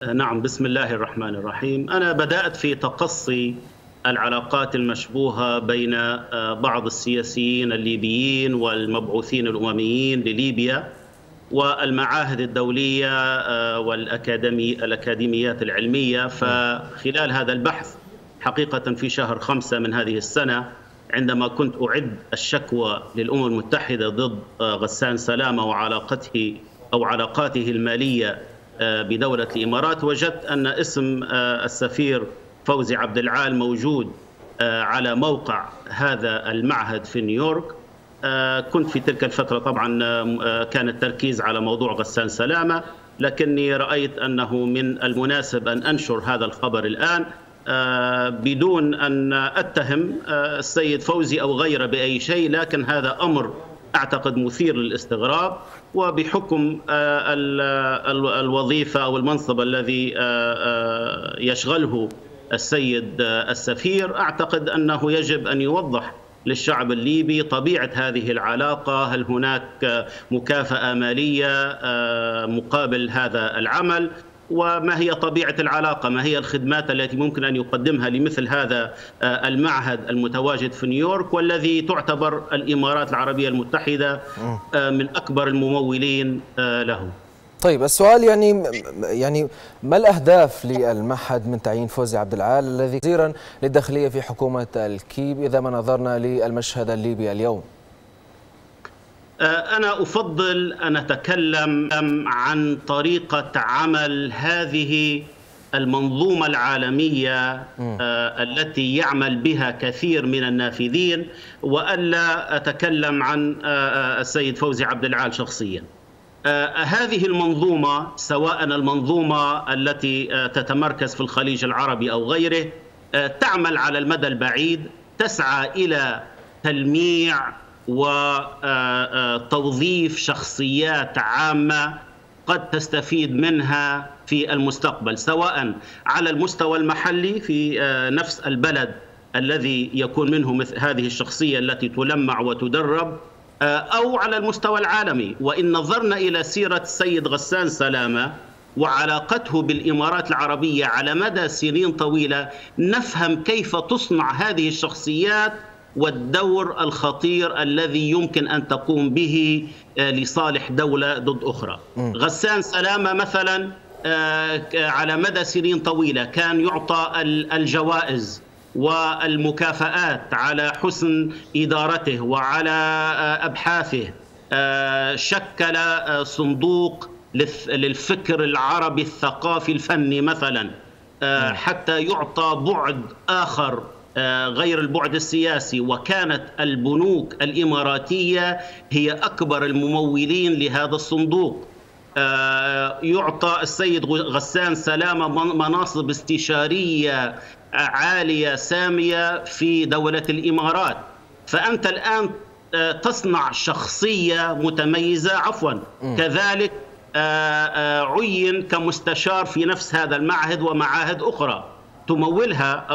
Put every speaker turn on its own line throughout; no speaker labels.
نعم، بسم الله الرحمن الرحيم. أنا بدأت في تقصي العلاقات المشبوهة بين بعض السياسيين الليبيين والمبعوثين الأمميين لليبيا والمعاهد الدولية والأكاديميات العلمية. فخلال هذا البحث حقيقة في شهر 5 من هذه السنة، عندما كنت أعد الشكوى للأمم المتحدة ضد غسان سلامة وعلاقته أو علاقاته المالية بدولة الإمارات، وجدت أن اسم السفير فوزي عبد العال موجود على موقع هذا المعهد في نيويورك. كنت في تلك الفترة طبعا كان التركيز على موضوع غسان سلامة، لكني رأيت أنه من المناسب أن أنشر هذا الخبر الآن بدون أن أتهم السيد فوزي أو غيره بأي شيء، لكن هذا أمر أعتقد مثير للاستغراب، وبحكم الوظيفة أو المنصب الذي يشغله السيد السفير، أعتقد أنه يجب أن يوضح للشعب الليبي طبيعة هذه العلاقة. هل هناك مكافأة مالية مقابل هذا العمل؟ وما هي طبيعة العلاقة؟ ما هي الخدمات التي ممكن أن يقدمها لمثل هذا المعهد المتواجد في نيويورك، والذي تعتبر الإمارات العربية المتحدة من أكبر الممولين له؟
طيب، السؤال يعني ما الأهداف للمعهد من تعيين فوزي عبد العال الذي وزيرا للداخلية في حكومة الكيب إذا ما نظرنا للمشهد الليبي اليوم؟
أنا أفضل أن أتكلم عن طريقة عمل هذه المنظومة العالمية التي يعمل بها كثير من النافذين، وألا أتكلم عن السيد فوزي عبد العال شخصيا. هذه المنظومة، سواء المنظومة التي تتمركز في الخليج العربي أو غيره، تعمل على المدى البعيد، تسعى إلى تلميع وتوظيف شخصيات عامة قد تستفيد منها في المستقبل، سواء على المستوى المحلي في نفس البلد الذي يكون منه مثل هذه الشخصية التي تلمع وتدرب، أو على المستوى العالمي. وإن نظرنا إلى سيرة السيد غسان سلامة وعلاقته بالإمارات العربية على مدى سنين طويلة، نفهم كيف تصنع هذه الشخصيات والدور الخطير الذي يمكن أن تقوم به لصالح دولة ضد أخرى. غسان سلامة مثلا على مدى سنين طويلة كان يعطى الجوائز والمكافآت على حسن إدارته وعلى أبحاثه. شكل صندوق للفكر العربي الثقافي الفني مثلا، حتى يعطى بعد آخر غير البعد السياسي، وكانت البنوك الإماراتية هي أكبر الممولين لهذا الصندوق. يعطى السيد غسان سلامة مناصب استشارية عالية سامية في دولة الإمارات. فأنت الآن تصنع شخصية متميزة، كذلك عين كمستشار في نفس هذا المعهد ومعاهد أخرى تمولها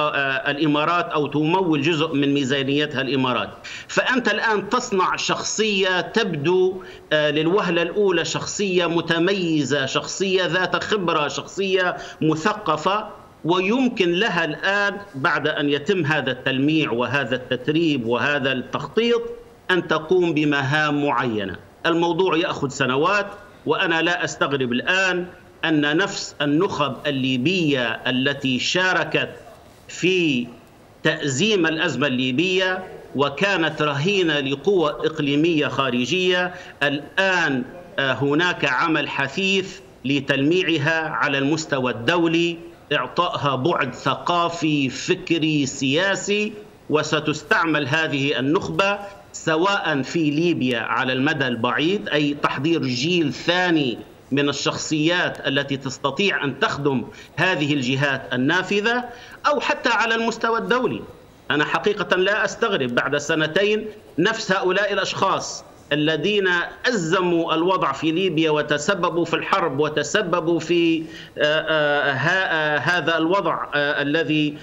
الإمارات أو تمول جزء من ميزانيتها الإمارات. فأنت الآن تصنع شخصية تبدو للوهلة الأولى شخصية متميزة، شخصية ذات خبرة، شخصية مثقفة، ويمكن لها الآن بعد أن يتم هذا التلميع وهذا التتريب وهذا التخطيط أن تقوم بمهام معينة. الموضوع يأخذ سنوات، وأنا لا أستغرب الآن أن نفس النخب الليبية التي شاركت في تأزيم الأزمة الليبية وكانت رهينة لقوى إقليمية خارجية، الآن هناك عمل حثيث لتلميعها على المستوى الدولي، إعطائها بعد ثقافي فكري سياسي، وستستعمل هذه النخبة سواء في ليبيا على المدى البعيد، أي تحضير جيل ثاني من الشخصيات التي تستطيع أن تخدم هذه الجهات النافذة، أو حتى على المستوى الدولي. أنا حقيقة لا أستغرب بعد سنتين نفس هؤلاء الأشخاص الذين أزموا الوضع في ليبيا وتسببوا في الحرب وتسببوا في هذا الوضع الذي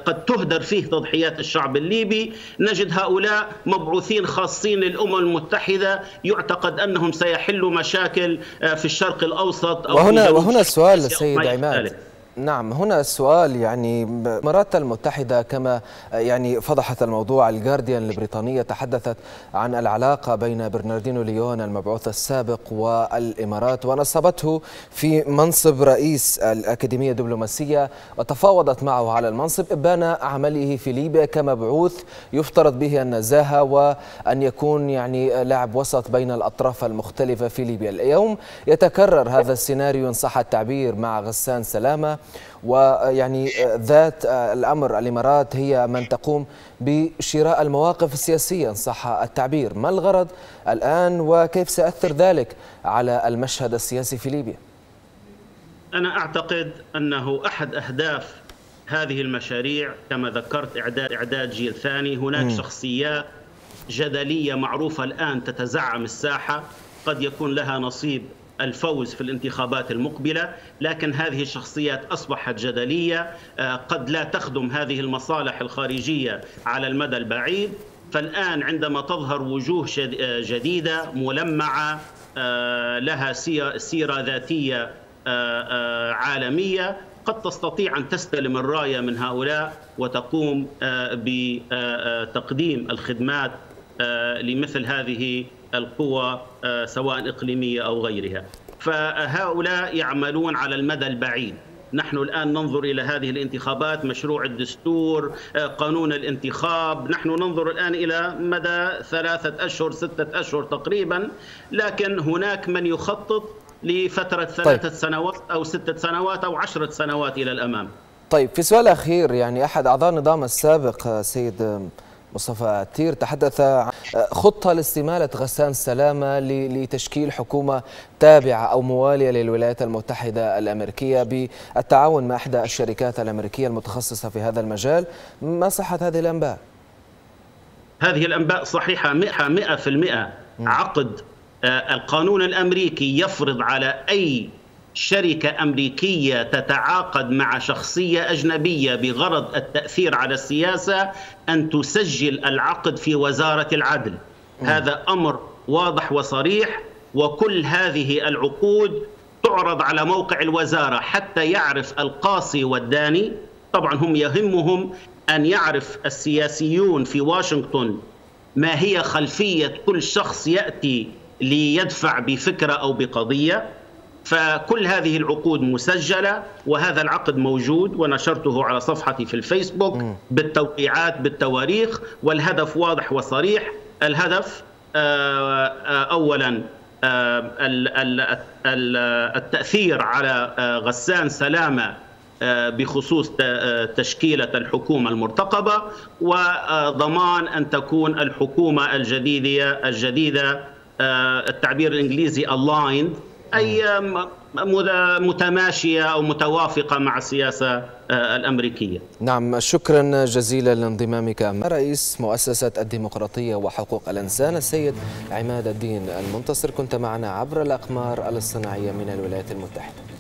قد تهدر فيه تضحيات الشعب الليبي، نجد هؤلاء مبعوثين خاصين للأمم المتحدة يعتقد أنهم سيحلوا مشاكل في الشرق الأوسط أو
وهنا السؤال السيد عماد. نعم، هنا السؤال، يعني الإمارات المتحدة كما يعني فضحت الموضوع الجارديان البريطانية تحدثت عن العلاقة بين برناردينو ليون المبعوث السابق والإمارات، ونصبته في منصب رئيس الأكاديمية الدبلوماسية وتفاوضت معه على المنصب إبان عمله في ليبيا كمبعوث يفترض به النزاهة وأن يكون يعني لاعب وسط بين الأطراف المختلفة في ليبيا. اليوم يتكرر هذا السيناريو إن صح التعبير مع غسان سلامة، ويعني ذات الأمر الإمارات هي من تقوم بشراء المواقف السياسية إن صح التعبير. ما الغرض الآن وكيف سيأثر ذلك على المشهد السياسي في ليبيا؟
أنا أعتقد أنه أحد أهداف هذه المشاريع كما ذكرت إعداد جيل ثاني. هناك شخصيات جدلية معروفة الآن تتزعم الساحة، قد يكون لها نصيب الفوز في الانتخابات المقبلة، لكن هذه الشخصيات أصبحت جدلية، قد لا تخدم هذه المصالح الخارجية على المدى البعيد. فالآن عندما تظهر وجوه جديدة ملمعة لها سيرة ذاتية عالمية، قد تستطيع أن تستلم الراية من هؤلاء وتقوم بتقديم الخدمات لمثل هذه القوى سواء إقليمية أو غيرها. فهؤلاء يعملون على المدى البعيد. نحن الآن ننظر إلى هذه الانتخابات، مشروع الدستور، قانون الانتخاب، نحن ننظر الآن إلى مدى 3 أشهر 6 أشهر تقريبا، لكن هناك من يخطط لفترة 3 سنوات أو 6 سنوات أو 10 سنوات إلى الأمام.
طيب، في سؤال أخير، يعني أحد أعضاء النظام السابق سيد مصطفى عتير تحدث عن خطة لاستمالة غسان سلامة لتشكيل حكومة تابعة أو موالية للولايات المتحدة الأمريكية بالتعاون مع إحدى الشركات الأمريكية المتخصصة في هذا المجال. ما صحة هذه الأنباء؟
هذه الأنباء صحيحة 100%. عقد القانون الأمريكي يفرض على أي شركة أمريكية تتعاقد مع شخصية أجنبية بغرض التأثير على السياسة أن تسجل العقد في وزارة العدل. هذا أمر واضح وصريح، وكل هذه العقود تعرض على موقع الوزارة حتى يعرف القاصي والداني. طبعا هم يهمهم أن يعرف السياسيون في واشنطن ما هي خلفية كل شخص يأتي ليدفع بفكرة أو بقضية. فكل هذه العقود مسجلة، وهذا العقد موجود ونشرته على صفحتي في الفيسبوك بالتوقيعات بالتواريخ، والهدف واضح وصريح. الهدف أولا التأثير على غسان سلامة بخصوص تشكيلة الحكومة المرتقبة، وضمان أن تكون الحكومة الجديدة التعبير الإنجليزي aligned، أي متماشية أو متوافقة مع السياسة الأمريكية.
نعم، شكرا جزيلا لانضمامك. رئيس مؤسسة الديمقراطية وحقوق الإنسان السيد عماد الدين المنتصر، كنت معنا عبر الأقمار الاصطناعية من الولايات المتحدة.